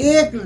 1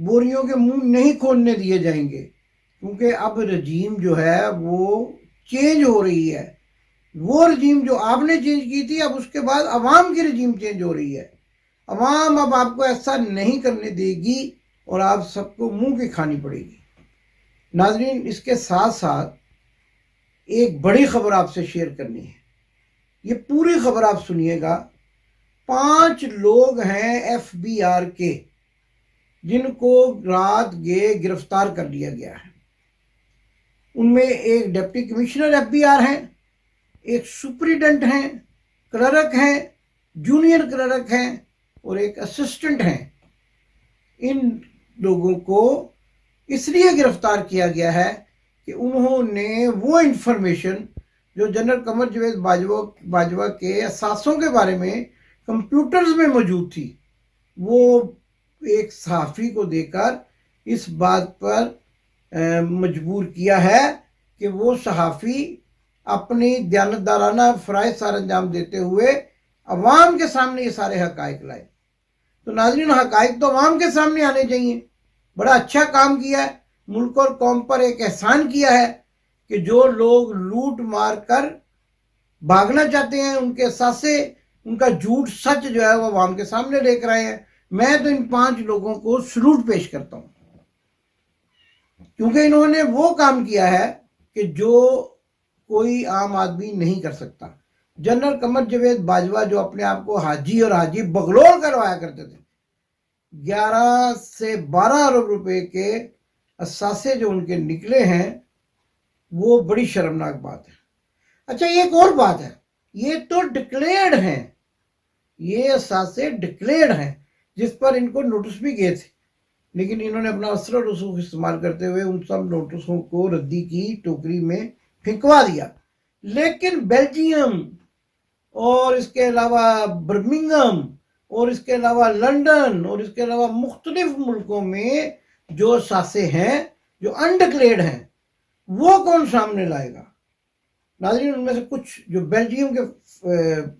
بوریوں کے منہ نہیں کھولنے دیے جائیں گے، کیونکہ اب رجیم جو ہے وہ چینج ہو رہی ہے۔ وہ رجیم جو آپ نے چینج کی تھی، اب اس کے بعد عوام کی رجیم چینج ہو رہی ہے۔ عوام اب آپ کو ایسا نہیں کرنے دے گی اور آپ سب کو منہ کی کھانی پڑے گی۔ ناظرین، اس کے ساتھ ساتھ ایک بڑی خبر آپ سے شیئر کرنی ہے، یہ پوری خبر آپ سنیے گا۔ 5 لوگ ہیں ایف بی آر کے جن کو رات گرفتار کر لیا گیا ہے۔ ان میں ایک deputy commissioner F B R ہیں، ایک سپریڈنٹ ہیں، کلرک ہیں، جونیئر کلرک ہیں اور ایک اسسٹنٹ ہیں۔ ان لوگوں کو اس لیے گرفتار کیا گیا ہے کہ انہوں نے وہ انفارمیشن جو جنرل قمر جاوید باجوہ کے اثاثوں کے بارے میں کمپیوٹرز میں موجود تھی، وہ ایک صحافی کو دے کر اس بات پر مجبور کیا ہے کہ وہ صحافی اپنی دیانتدارانہ فرائض سر انجام دیتے ہوئے عوام کے سامنے یہ سارے حقائق لائے۔ تو ناظرین، حقائق تو عوام کے سامنے آنے چاہیے۔ بڑا اچھا کام کیا ہے، ملک اور قوم پر ایک احسان کیا ہے کہ جو لوگ لوٹ مار کر بھاگنا چاہتے ہیں ان کے اثاثے، ان کا جھوٹ سچ جو ہے وہ عوام کے سامنے لے کر آئے ہیں۔ میں تو ان 5 لوگوں کو سلوٹ پیش کرتا ہوں، کیونکہ انہوں نے وہ کام کیا ہے کہ جو کوئی عام آدمی نہیں کر سکتا۔ جنرل قمر جاوید باجوہ جو اپنے آپ کو حاجی اور حاجی بغلول کروایا کرتے تھے، 11 سے 12 ارب روپے کے اثاثے جو ان کے نکلے ہیں، وہ بڑی شرمناک بات ہے۔ اچھا، یہ ایک اور بات ہے، یہ تو ڈکلیئرڈ ہیں، یہ اثاثے ڈکلیئرڈ ہیں جس پر ان کو نوٹس بھی گئے تھے، لیکن انہوں نے اپنا اثر و رسوخ استعمال کرتے ہوئے ان سب نوٹسوں کو ردی کی ٹوکری میں پھینکوا دیا۔ لیکن بیلجیم اور اس کے علاوہ برمنگھم اور اس کے علاوہ لنڈن اور اس کے علاوہ مختلف ملکوں میں جو اثاثے ہیں جو انڈکلیئرڈ ہیں، وہ کون سامنے لائے گا؟ ناظرین، ان میں سے کچھ جو بیلجیم کے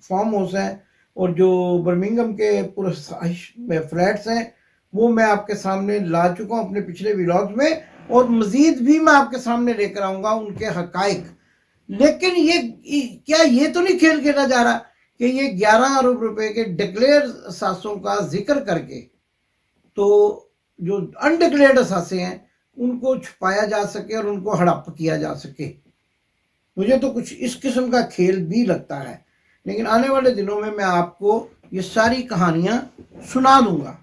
فارم ہاؤس ہیں اور جو برمنگھم کے پورے فلیٹس ہیں، وہ میں آپ کے سامنے لا چکا ہوں اپنے پچھلے ویلاگز میں، اور مزید بھی میں آپ کے سامنے لے کر آؤں گا ان کے حقائق۔ لیکن یہ تو نہیں کھیل کھیلا جا رہا کہ یہ 11 ارب روپے کے ڈکلیئر اثاثوں کا ذکر کر کے تو جو انڈکلیئرڈ اثاثے ہیں ان کو چھپایا جا سکے اور ان کو ہڑپ کیا جا سکے۔ مجھے تو کچھ اس قسم کا کھیل بھی لگتا ہے، لیکن آنے والے دنوں میں آپ کو یہ ساری کہانیاں سنا دوں گا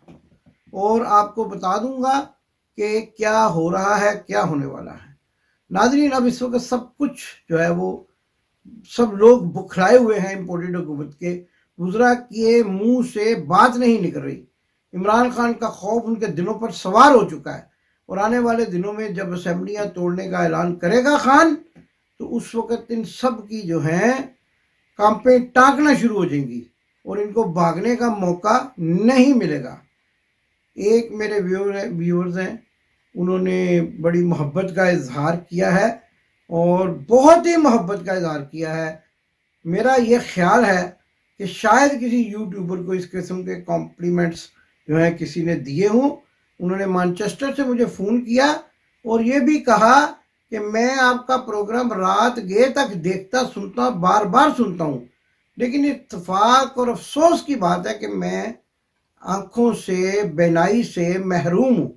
اور آپ کو بتا دوں گا کہ کیا ہو رہا ہے، کیا ہونے والا ہے۔ ناظرین، اب اس وقت سب کچھ جو ہے وہ سب لوگ بکھرائے ہوئے ہیں امپورٹڈ حکومت کے، وزراء کے منہ سے بات نہیں نکل رہی۔ عمران خان کا خوف ان کے دلوں پر سوار ہو چکا ہے، اور آنے والے دنوں میں جب اسمبلیاں توڑنے کا اعلان کرے گا خان، تو اس وقت ان سب کی جو ہیں کانپیں ٹانکنا شروع ہو جائیں گی اور ان کو بھاگنے کا موقع نہیں ملے گا۔ ایک میرے ویورز ہیں، انہوں نے بڑی محبت کا اظہار کیا ہے اور بہت ہی محبت کا اظہار کیا ہے۔ میرا یہ خیال ہے کہ شاید کسی یوٹیوبر کو اس قسم کے کمپلیمنٹس جو ہیں کسی نے دیے ہوں۔ انہوں نے مانچسٹر سے مجھے فون کیا اور یہ بھی کہا کہ میں آپ کا پروگرام رات گئے تک دیکھتا سنتا، بار بار سنتا ہوں، لیکن اتفاق اور افسوس کی بات ہے کہ میں آنکھوں سے، بینائی سے محروم ہوں،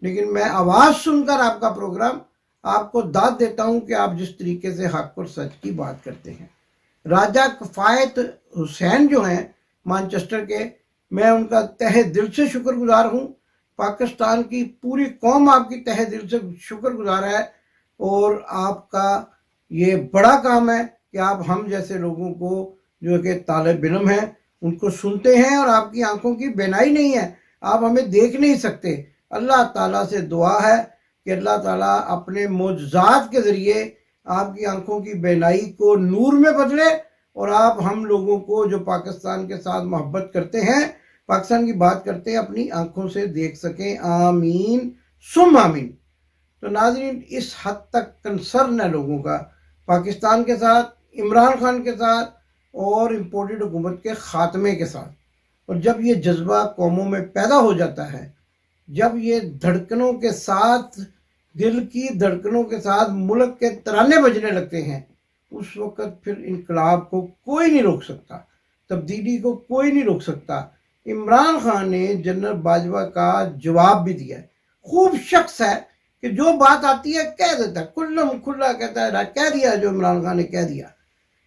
لیکن میں آواز سن کر آپ کا پروگرام آپ کو داد دیتا ہوں کہ آپ جس طریقے سے حق اور سچ کی بات کرتے ہیں۔ راجہ کفایت حسین جو ہیں مانچسٹر کے، میں ان کا تہہ دل سے شکر گزار ہوں۔ پاکستان کی پوری قوم آپ کی تہہ دل سے شکر گزار ہے، اور آپ کا یہ بڑا کام ہے کہ آپ ہم جیسے لوگوں کو جو کہ طالب علم ہیں ان کو سنتے ہیں، اور آپ کی آنکھوں کی بینائی نہیں ہے، آپ ہمیں دیکھ نہیں سکتے۔ اللہ تعالیٰ سے دعا ہے کہ اللہ تعالیٰ اپنے معجزات کے ذریعے آپ کی آنکھوں کی بینائی کو نور میں بدلے، اور آپ ہم لوگوں کو جو پاکستان کے ساتھ محبت کرتے ہیں، پاکستان کی بات کرتے ہیں، اپنی آنکھوں سے دیکھ سکیں۔ آمین ثم آمین۔ تو ناظرین، اس حد تک کنسرن ہے لوگوں کا پاکستان کے ساتھ، عمران خان کے ساتھ اور امپورٹڈ حکومت کے خاتمے کے ساتھ، اور جب یہ جذبہ قوموں میں پیدا ہو جاتا ہے، جب یہ دھڑکنوں کے ساتھ، دل کی دھڑکنوں کے ساتھ ملک کے ترانے بجنے لگتے ہیں، اس وقت پھر انقلاب کو کوئی نہیں روک سکتا، تبدیلی کو کوئی نہیں روک سکتا۔ عمران خان نے جنرل باجوہ کا جواب بھی دیا ہے۔ خوب شخص ہے کہ جو بات آتی ہے کہہ دیتا ہے، کھلم کھلا کہتا ہے کہہ دیا جو عمران خان نے کہہ دیا۔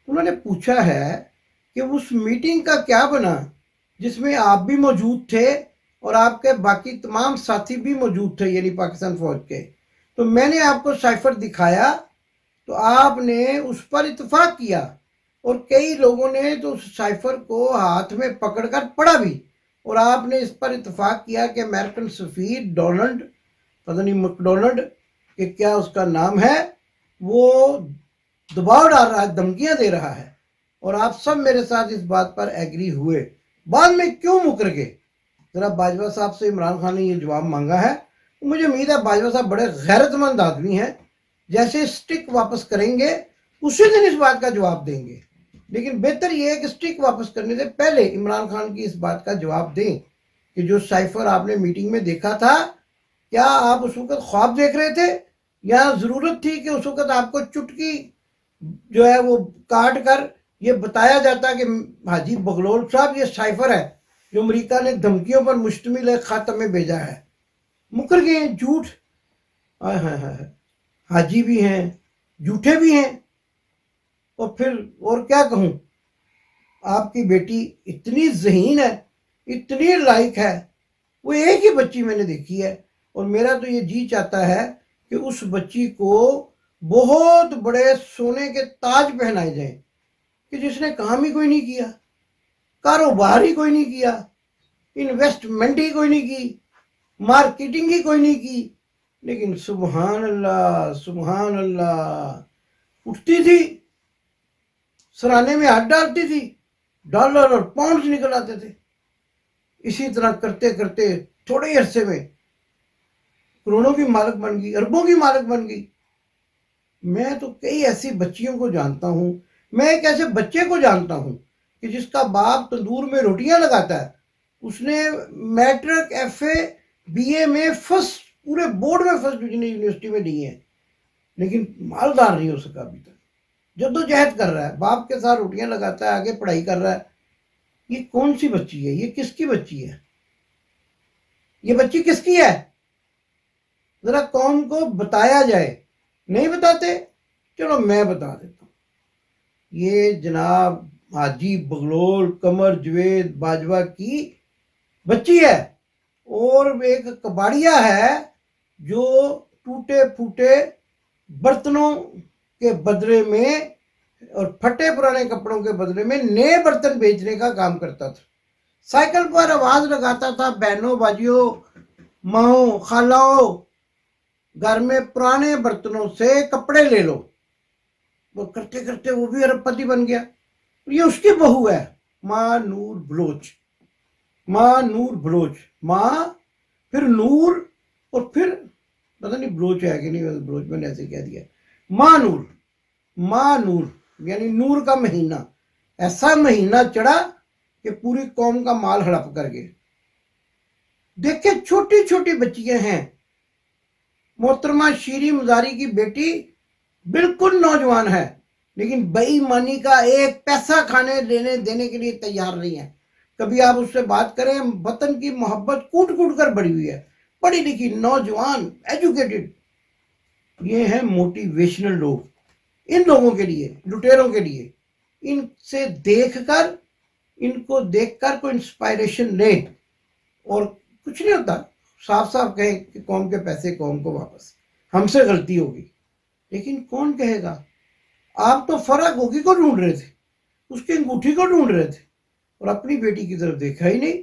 انہوں نے پوچھا ہے کہ اس میٹنگ کا کیا بنا جس میں آپ بھی موجود تھے اور آپ کے باقی تمام ساتھی بھی موجود تھے، یعنی پاکستان فوج کے، تو میں نے آپ کو سائفر دکھایا تو آپ نے اس پر اتفاق کیا، اور کئی لوگوں نے تو اس سائفر کو ہاتھ میں پکڑ کر پڑھا بھی، اور آپ نے اس پر اتفاق کیا کہ امریکن سفیر ڈونلڈ، پتہ نہیں مک ڈونلڈ کہ کیا اس کا نام ہے، وہ دباؤ ڈال رہا ہے، دھمکیاں دے رہا ہے، اور آپ سب میرے ساتھ اس بات پر ایگری ہوئے، بعد میں کیوں مکر گئے؟ ذرا باجوہ صاحب سے عمران خان نے یہ جواب مانگا ہے۔ مجھے امید ہے باجوہ صاحب بڑے غیرت مند آدمی ہیں، جیسے سٹک واپس کریں گے اسی دن اس بات کا جواب دیں گے، لیکن بہتر یہ ہے کہ سٹک واپس کرنے سے پہلے عمران خان کی اس بات کا جواب دیں کہ جو سائفر آپ نے میٹنگ میں دیکھا تھا، کیا آپ اس وقت خواب دیکھ رہے تھے یا ضرورت تھی کہ اس وقت آپ کو چٹکی جو ہے وہ کاٹ کر یہ بتایا جاتا کہ حاجی بغلول صاحب یہ سائفر ہے جو امریکہ نے دھمکیوں پر مشتمل ایک خط میں بھیجا ہے؟ مکر گئے ہیں، جھوٹ، حاجی بھی ہیں، جھوٹے بھی ہیں۔ اور پھر اور کیا کہوں، آپ کی بیٹی اتنی ذہین ہے، اتنی لائق ہے، وہ ایک ہی بچی میں نے دیکھی ہے، اور میرا تو یہ جی چاہتا ہے کہ اس بچی کو بہت بڑے سونے کے تاج پہنائے جائیں، کہ جس نے کام ہی کوئی نہیں کیا، کاروبار ہی کوئی نہیں کیا، انویسٹمنٹ ہی کوئی نہیں کی، مارکیٹنگ ہی کوئی نہیں کی، لیکن سبحان اللہ سبحان اللہ، اٹھتی تھی، سرانے میں ہاتھ ڈالتی تھی، ڈالر اور پاؤنڈز نکل آتے تھے، اسی طرح کرتے کرتے تھوڑے ہی عرصے میں کروڑوں کی مالک بن گئی، اربوں کی مالک بن گئی۔ میں تو کئی ایسی بچیوں کو جانتا ہوں، میں ایک ایسے بچے کو جانتا ہوں کہ جس کا باپ تندور میں روٹیاں لگاتا ہے، اس نے میٹرک ایف اے بی اے میں فرسٹ، پورے بورڈ میں فرسٹ ڈویژن یونیورسٹی میں لی ہے، لیکن مالدار نہیں ہو سکا ابھی تک، جدوجہد کر رہا ہے، باپ کے ساتھ روٹیاں لگاتا ہے، آگے پڑھائی کر رہا ہے۔ یہ کون سی بچی ہے؟ یہ کس کی بچی ہے؟ یہ بچی کس کی ہے؟ ذرا قوم کو بتایا جائے، نہیں بتاتے، چلو میں بتا دیتا ہوں۔ یہ جناب حاجی بغلول قمر جوید باجوہ کی بچی ہے، اور ایک کباڑیا ہے جو ٹوٹے پھوٹے برتنوں کے بدلے میں اور پھٹے پرانے کپڑوں کے بدلے میں نئے برتن بیچنے کا کام کرتا تھا، سائیکل پر آواز لگاتا تھا، بہنوں باجیوں ماؤں خالاؤں، گھر میں پرانے برتنوں سے کپڑے لے لو۔ وہ کرتے کرتے وہ بھی ارب پتی بن گیا۔ یہ اس کی بہو ہے، ماں نور بلوچ، ماں نور بلوچ، ماں پھر نور، اور پھر پتہ نہیں بلوچ ہے کہ نہیں، بلوچ میں نے ایسے کہہ دیا، ماں نور، ماں نور، یعنی نور کا مہینہ، ایسا مہینہ چڑھا کہ پوری قوم کا مال ہڑپ کر گئے۔ دیکھیں چھوٹی چھوٹی بچیاں ہیں، محترمہ شیریں مزاری کی بیٹی بالکل نوجوان ہے، لیکن بے ایمانی کا ایک پیسہ کھانے لینے دینے کے لیے تیار نہیں ہے۔ کبھی آپ اس سے بات کریں، وطن کی محبت کوٹ کوٹ کر بڑھی ہوئی ہے، پڑھی لکھی نوجوان ایجوکیٹڈ۔ یہ ہیں موٹیویشنل لوگ، ان لوگوں کے لیے، لٹیروں کے لیے، ان سے دیکھ کر، ان کو دیکھ کر کوئی انسپائریشن لیں، اور کچھ نہیں ہوتا، صاف صاف کہیں کہ قوم کے پیسے قوم کو واپس، ہم سے غلطی ہوگی، لیکن کون کہے گا؟ آپ تو فرح گوگی کو ڈھونڈ رہے تھے، اس کی انگوٹھی کو ڈھونڈ رہے تھے، اور اپنی بیٹی کی طرف دیکھا ہی نہیں۔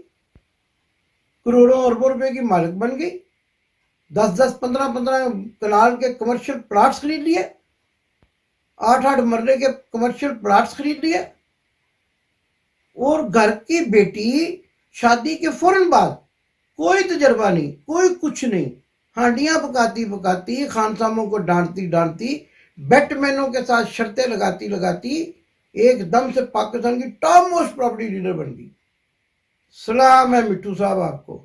کروڑوں اربوں روپے کی مالک بن گئی، 10 15 کنال کے کمرشل پلاٹس خرید لیے، 8 مرلے کے کمرشل پلاٹس خرید لیے، اور گھر کی بیٹی شادی کے فوراً بعد کوئی تجربہ نہیں، کوئی کچھ نہیں، ہانڈیاں پکاتی پکاتی، خانساموں کو ڈانٹتی ڈانٹتی، بیٹ مینوں کے ساتھ شرطیں لگاتی لگاتی، ایک دم سے پاکستان کی ٹاپ موسٹ پراپرٹی ڈیلر بن گئی۔ سلام ہے مٹھو صاحب آپ کو،